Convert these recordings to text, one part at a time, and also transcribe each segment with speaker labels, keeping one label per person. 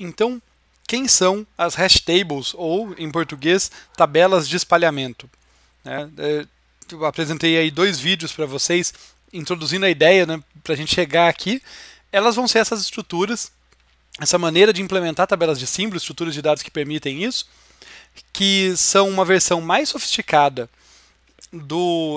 Speaker 1: Então, quem são as hash tables, ou, em português, tabelas de espalhamento? Eu apresentei aí 2 vídeos para vocês, introduzindo a ideia, né, para a gente chegar aqui. Elas vão ser essas estruturas, essa maneira de implementar tabelas de símbolos, estruturas de dados que permitem isso, que são uma versão mais sofisticada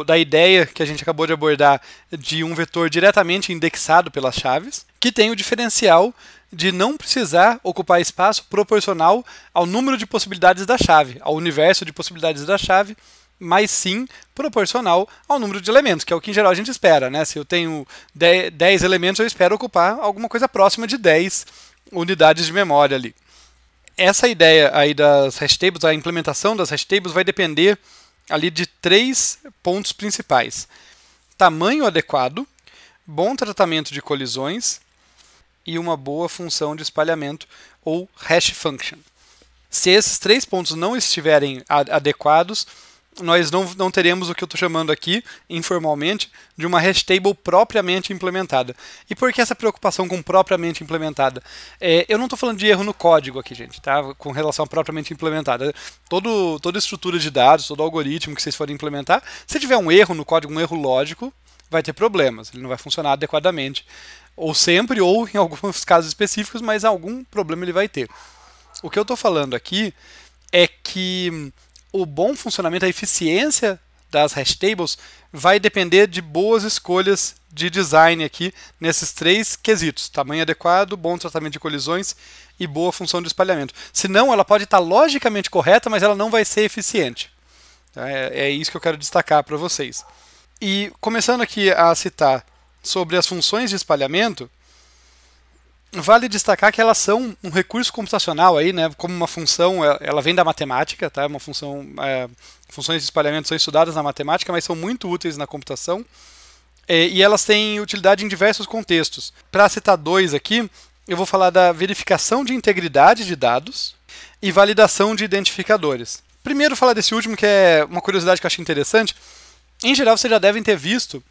Speaker 1: da ideia que a gente acabou de abordar de um vetor diretamente indexado pelas chaves, que tem o diferencial de não precisar ocupar espaço proporcional ao número de possibilidades da chave, ao universo de possibilidades da chave, mas sim proporcional ao número de elementos, que é o que em geral a gente espera, né? Se eu tenho 10 elementos, eu espero ocupar alguma coisa próxima de 10 unidades de memória ali. Essa ideia aí das hash tables, a implementação das hash tables vai depender ali de 3 pontos principais: tamanho adequado, bom tratamento de colisões e uma boa função de espalhamento, ou hash function. Se esses 3 pontos não estiverem adequados, nós não teremos o que eu estou chamando aqui, informalmente, de uma hash table propriamente implementada. E por que essa preocupação com propriamente implementada? Eu não estou falando de erro no código aqui, gente, tá? Com relação a propriamente implementada. Toda estrutura de dados, todo algoritmo que vocês forem implementar, se tiver um erro no código, um erro lógico, vai ter problemas, ele não vai funcionar adequadamente. Ou sempre, ou em alguns casos específicos, mas algum problema ele vai ter. O que eu estou falando aqui é que o bom funcionamento, a eficiência das hash tables vai depender de boas escolhas de design aqui nesses 3 quesitos: tamanho adequado, bom tratamento de colisões e boa função de espalhamento. Senão, ela pode estar logicamente correta, mas ela não vai ser eficiente. É isso que eu quero destacar para vocês. E começando aqui a citar sobre as funções de espalhamento, vale destacar que elas são um recurso computacional aí, né, como uma função, ela vem da matemática, tá? Uma função, funções de espalhamento são estudadas na matemática, mas são muito úteis na computação, e elas têm utilidade em diversos contextos. Para citar 2 aqui, eu vou falar da verificação de integridade de dados e validação de identificadores. Primeiro, falar desse último, que é uma curiosidade que eu achei interessante. Em geral, vocês já devem ter visto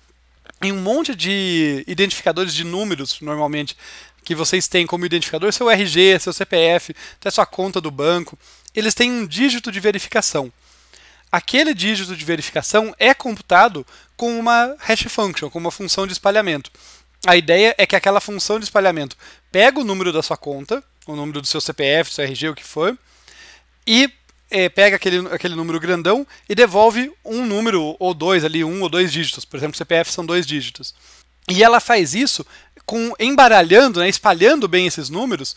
Speaker 1: em um monte de identificadores de números, normalmente, que vocês têm como identificador, seu RG, seu CPF, até sua conta do banco, eles têm um dígito de verificação. Aquele dígito de verificação é computado com uma hash function, com uma função de espalhamento. A ideia é que aquela função de espalhamento pega o número da sua conta, o número do seu CPF, do seu RG, o que for, e pega aquele número grandão e devolve um número ou 2 ali, 1 ou 2 dígitos. Por exemplo, CPF são 2 dígitos. E ela faz isso embaralhando, né, espalhando bem esses números,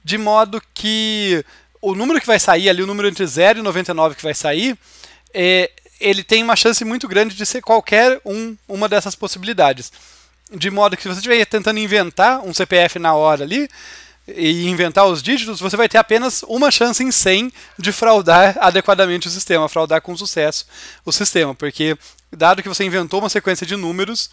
Speaker 1: de modo que o número que vai sair ali, o número entre 0 e 99 que vai sair, ele tem uma chance muito grande de ser qualquer uma dessas possibilidades. De modo que se você estiver tentando inventar um CPF na hora ali, e inventar os dígitos, você vai ter apenas uma chance em 100 de fraudar adequadamente o sistema, fraudar com sucesso o sistema, porque dado que você inventou uma sequência de números,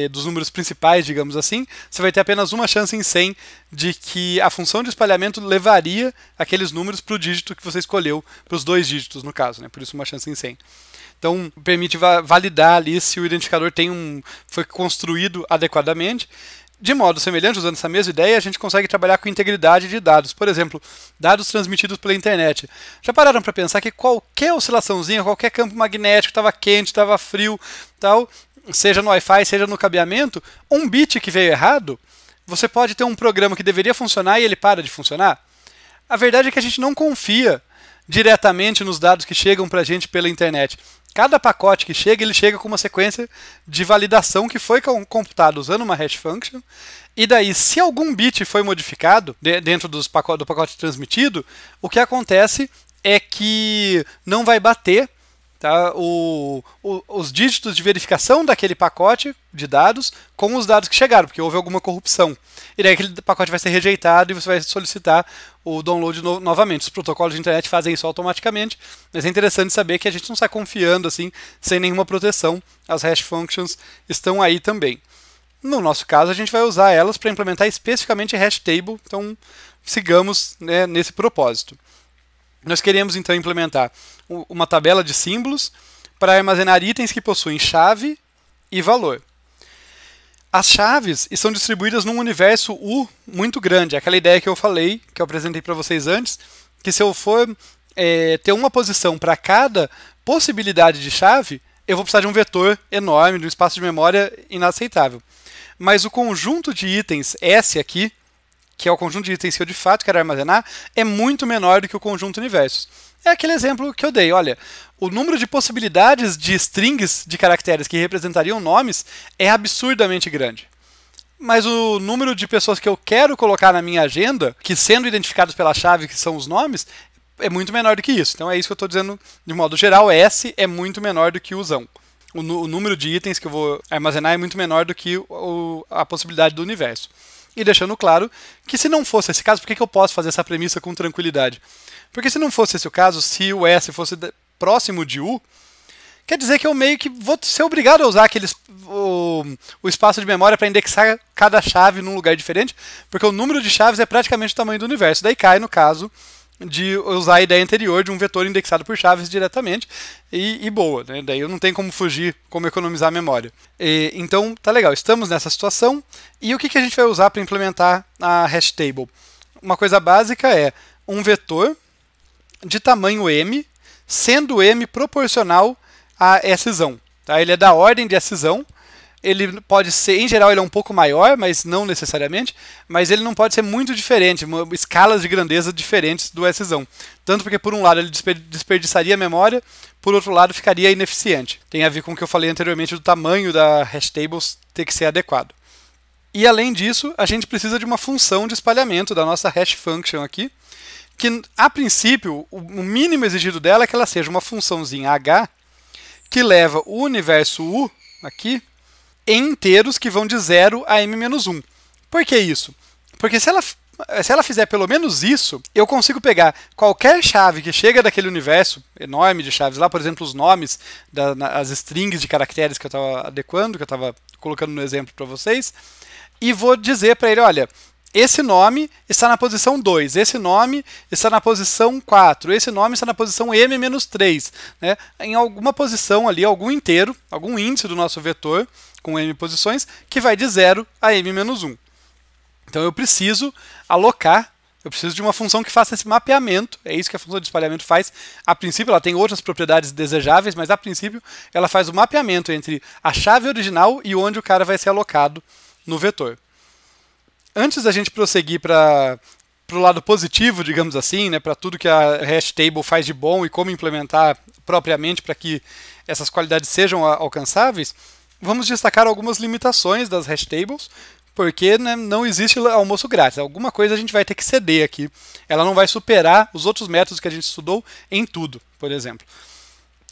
Speaker 1: dos números principais, digamos assim, você vai ter apenas uma chance em 100 de que a função de espalhamento levaria aqueles números para o dígito que você escolheu, para os 2 dígitos no caso, né? Por isso uma chance em 100. Então, permite validar ali se o identificador foi construído adequadamente. De modo semelhante, usando essa mesma ideia, a gente consegue trabalhar com integridade de dados. Por exemplo, dados transmitidos pela internet. Já pararam para pensar que qualquer oscilaçãozinha, qualquer campo magnético, estava quente, estava frio, tal, seja no Wi-Fi, seja no cabeamento, um bit que veio errado, você pode ter um programa que deveria funcionar e ele para de funcionar? A verdade é que a gente não confia diretamente nos dados que chegam para a gente pela internet. Cada pacote que chega, ele chega com uma sequência de validação que foi computada usando uma hash function, e daí, se algum bit foi modificado dentro do pacote transmitido, o que acontece é que não vai bater, tá, os dígitos de verificação daquele pacote de dados com os dados que chegaram, porque houve alguma corrupção. E daí aquele pacote vai ser rejeitado e você vai solicitar o download novamente. Os protocolos de internet fazem isso automaticamente, mas é interessante saber que a gente não sai confiando assim, sem nenhuma proteção. As hash functions estão aí também. No nosso caso, a gente vai usar elas para implementar especificamente hash table, então sigamos, né, nesse propósito. Nós queremos então implementar uma tabela de símbolos para armazenar itens que possuem chave e valor. As chaves estão distribuídas num universo U muito grande. Aquela ideia que eu falei, que eu apresentei para vocês antes, que se eu for ter uma posição para cada possibilidade de chave, eu vou precisar de um vetor enorme, de um espaço de memória inaceitável. Mas o conjunto de itens S aqui, que é o conjunto de itens que eu de fato quero armazenar, é muito menor do que o conjunto universos. É aquele exemplo que eu dei. Olha, o número de possibilidades de strings de caracteres que representariam nomes é absurdamente grande. Mas o número de pessoas que eu quero colocar na minha agenda, que sendo identificados pela chave que são os nomes, é muito menor do que isso. Então é isso que eu estou dizendo de modo geral. S é muito menor do que o zão. O número de itens que eu vou armazenar é muito menor do que a possibilidade do universo. E deixando claro que se não fosse esse caso, por que eu posso fazer essa premissa com tranquilidade? Porque se não fosse esse o caso, se o S fosse próximo de U, quer dizer que eu meio que vou ser obrigado a usar o espaço de memória para indexar cada chave num lugar diferente, porque o número de chaves é praticamente o tamanho do universo. Daí cai no caso de usar a ideia anterior de um vetor indexado por chaves diretamente e boa, né? Daí eu não tenho como fugir, como economizar a memória. Então, tá legal, estamos nessa situação. E o que a gente vai usar para implementar a hash table? Uma coisa básica é um vetor de tamanho m, sendo m proporcional a szão. Tá? Ele é da ordem de szão. Ele pode ser, em geral, ele é um pouco maior, mas não necessariamente, mas ele não pode ser muito diferente, escalas de grandeza diferentes do szão. Tanto porque, por um lado, ele desperdiçaria a memória, por outro lado, ficaria ineficiente. Tem a ver com o que eu falei anteriormente do tamanho da hash tables ter que ser adequado. E, além disso, a gente precisa de uma função de espalhamento da nossa hash function aqui, que, a princípio, o mínimo exigido dela é que ela seja uma funçãozinha h que leva o universo U, aqui, em inteiros que vão de 0 a m-1. Por que isso? Porque se ela fizer pelo menos isso, eu consigo pegar qualquer chave que chega daquele universo enorme de chaves lá, por exemplo, os nomes, as strings de caracteres que eu estava adequando, que eu estava colocando no exemplo para vocês, e vou dizer para ele, olha, esse nome está na posição 2, esse nome está na posição 4, esse nome está na posição m-3. Né? Em alguma posição ali, algum inteiro, algum índice do nosso vetor, com m posições, que vai de 0 a m-1. Então eu preciso alocar, eu preciso de uma função que faça esse mapeamento, é isso que a função de espalhamento faz. A princípio ela tem outras propriedades desejáveis, mas a princípio ela faz o mapeamento entre a chave original e onde o cara vai ser alocado no vetor. Antes da gente prosseguir para o lado positivo, digamos assim, né, para tudo que a hash table faz de bom e como implementar propriamente para que essas qualidades sejam alcançáveis, vamos destacar algumas limitações das hash tables, porque né, não existe almoço grátis. Alguma coisa a gente vai ter que ceder aqui. Ela não vai superar os outros métodos que a gente estudou em tudo, por exemplo.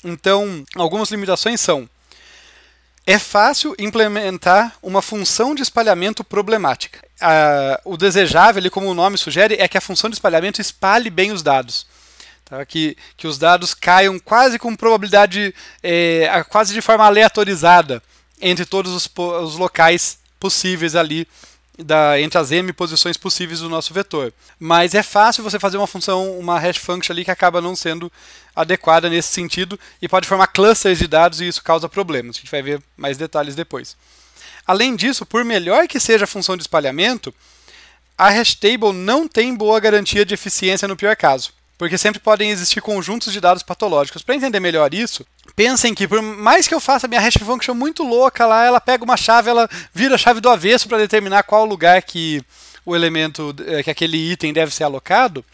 Speaker 1: Então, algumas limitações são: é fácil implementar uma função de espalhamento problemática. O desejável, como o nome sugere, é que a função de espalhamento espalhe bem os dados. Tá? Que os dados caiam quase com probabilidade, quase de forma aleatorizada, entre todos os locais possíveis ali, entre as m posições possíveis do nosso vetor. Mas é fácil você fazer uma função, uma hash function ali que acaba não sendo adequada nesse sentido e pode formar clusters de dados e isso causa problemas. A gente vai ver mais detalhes depois. Além disso, por melhor que seja a função de espalhamento, a hash table não tem boa garantia de eficiência no pior caso, porque sempre podem existir conjuntos de dados patológicos. Para entender melhor isso, pensem que por mais que eu faça minha hash function muito louca lá, ela pega uma chave, ela vira a chave do avesso para determinar qual lugar que o elemento, que aquele item deve ser alocado,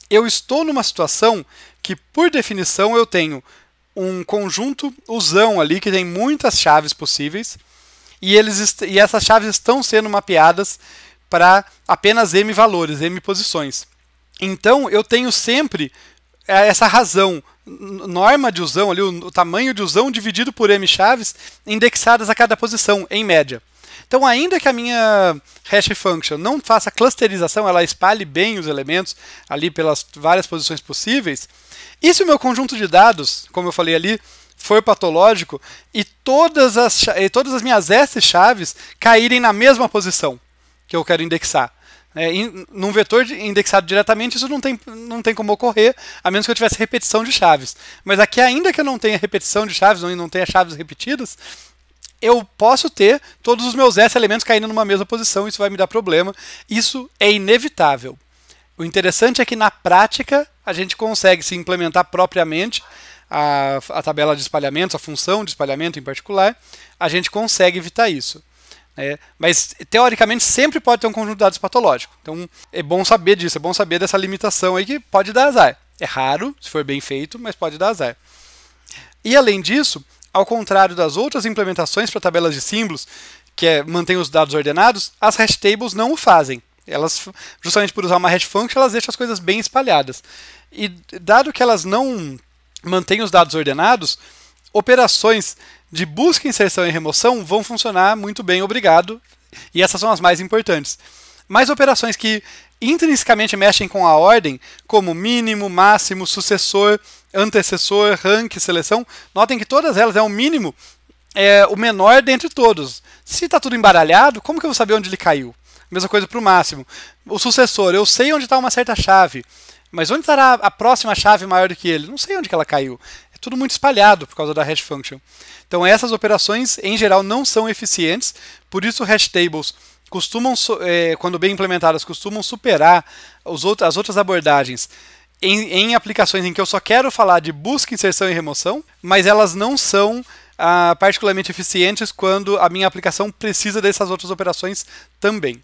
Speaker 1: eu estou numa situação que, por definição, eu tenho um conjunto usão ali que tem muitas chaves possíveis e essas chaves estão sendo mapeadas para apenas m valores, m posições. Então, eu tenho sempre essa razão, norma de usão, ali, o tamanho de usão dividido por m chaves indexadas a cada posição, em média. Então, ainda que a minha hash function não faça clusterização, ela espalhe bem os elementos ali pelas várias posições possíveis, e se o meu conjunto de dados, como eu falei ali, for patológico e todas as minhas S-chaves caírem na mesma posição que eu quero indexar. Num vetor indexado diretamente, isso não tem como ocorrer, a menos que eu tivesse repetição de chaves. Mas aqui, ainda que eu não tenha repetição de chaves, não tenha chaves repetidas, eu posso ter todos os meus S elementos caindo numa mesma posição, isso vai me dar problema. Isso é inevitável. O interessante é que na prática a gente consegue se implementar propriamente a tabela de espalhamento, a função de espalhamento em particular, a gente consegue evitar isso. Mas, teoricamente, sempre pode ter um conjunto de dados patológico. Então, é bom saber disso, é bom saber dessa limitação aí que pode dar azar. É raro, se for bem feito, mas pode dar azar. E, além disso, ao contrário das outras implementações para tabelas de símbolos, que mantém os dados ordenados, as hash tables não o fazem. Elas, justamente por usar uma hash function, elas deixam as coisas bem espalhadas. E, dado que elas não mantêm os dados ordenados, operações de busca, inserção e remoção vão funcionar muito bem, obrigado. E essas são as mais importantes. Mas operações que intrinsecamente mexem com a ordem, como mínimo, máximo, sucessor, antecessor, rank, seleção, notem que todas elas, o mínimo é o menor dentre todos. Se está tudo embaralhado, como que eu vou saber onde ele caiu? Mesma coisa para o máximo. O sucessor, eu sei onde está uma certa chave, mas onde estará a próxima chave maior do que ele? Não sei onde que ela caiu. É tudo muito espalhado por causa da hash function. Então essas operações, em geral, não são eficientes, por isso hash tables costumam, quando bem implementadas, costumam superar as outras abordagens em aplicações em que eu só quero falar de busca, inserção e remoção, mas elas não são particularmente eficientes quando a minha aplicação precisa dessas outras operações também.